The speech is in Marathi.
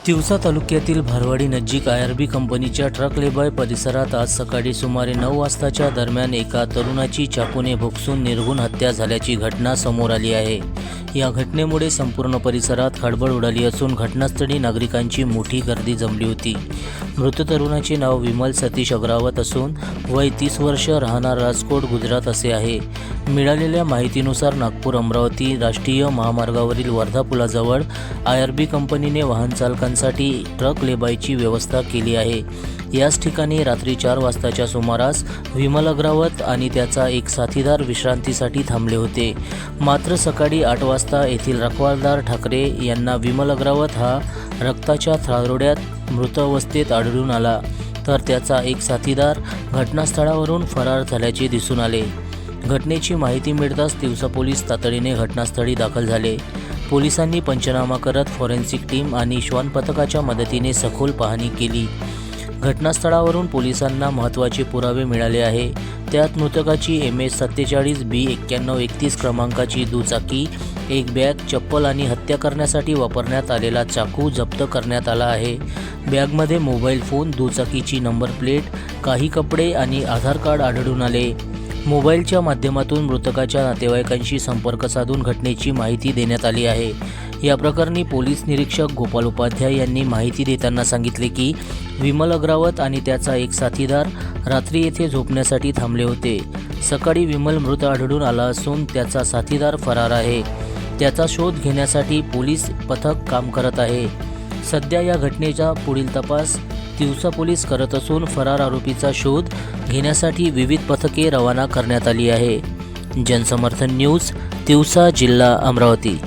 तिवसा तालुक्यातील भारवाडी नजीक आयआरबी कंपनीच्या ट्रक लेबाय परिसरात आज सकाळी सुमारे 9 वाजताच्या दरम्यान एका तरुणाची चाकूने भोगसून निर्घृण हत्या झाल्याची घटना समोर आली आहे। या घटनेमुळे संपूर्ण परिसरात खळबळ उडाली असून घटनास्थळी नागरिकांची मोठी गर्दी जमली होती। मृत तरुणाचे नाव विमल सतीश अग्रावत असून वय 30 वर्ष, राहणार राजकोट, गुजरात असे आहे। मिळालेल्या माहितीनुसार नागपूर अमरावती राष्ट्रीय महामार्गावरील वर्धा पुलाजवळ आयआरबी कंपनीने वाहन चालकांसाठी ट्रक लेबायची व्यवस्था केली आहे। याच ठिकाणी रात्री 4 वाजताच्या सुमारास विमल अग्रावत आणि त्याचा एक साथीदार विश्रांतीसाठी थांबले होते। मात्र सकाळी 8 वाजता येथील रखवालदार ठाकरे यांना विमल अग्रावत हा रक्ताच्या थारोड्यात मृत अवस्थेत आढळून आला, तर त्याचा एक साथीदार घटनास्थळावरून फरार झाल्याचे दिसून आले। घटनेची माहिती मिळताच तिवसा पोलीस तातडीने घटनास्थळी दाखल झाले। पोलिसांनी पंचनामा करत फॉरेन्सिक टीम आणि श्वान पथकाच्या मदतीने सखोल पाहणी केली। घटनास्थळावरून पोलिसांना महत्त्वाचे पुरावे मिळाले आहे। त्यात मृतकाची MS47B9131 क्रमांकाची दुचाकी, एक बॅग, चप्पल आणि हत्या करण्यासाठी वापरण्यात आलेला चाकू जप्त करण्यात आला आहे। बॅगमध्ये मोबाईल फोन, दुचाकीची नंबर प्लेट, काही कपडे आणि आधार कार्ड आढळून आले। मोबाईलच्या माध्यमातून मृतकाच्या नातेवाईकांशी संपर्क साधून घटनेची माहिती देण्यात आली आहे। या प्रकरणी पोलीस निरीक्षक गोपाल उपाध्याय यांनी माहिती देताना सांगितले की विमल अग्रावत आणि त्याचा एक साथीदार रात्री येथे झोपण्यासाठी थांबले होते। सकाळी विमल मृत आढळून आला असून त्याचा साथीदार फरार आहे। त्याचा शोध घेण्यासाठी पोलीस पथक काम करत आहे। सध्या या घटनेचा पुढील तपास तिवसा पोलीस करत असून फरार आरोपीचा शोध घेण्यासाठी विविध पथके रवाना करण्यात आली आहे। जनसमर्थन न्यूज, तिवसा, जिल्हा अमरावती।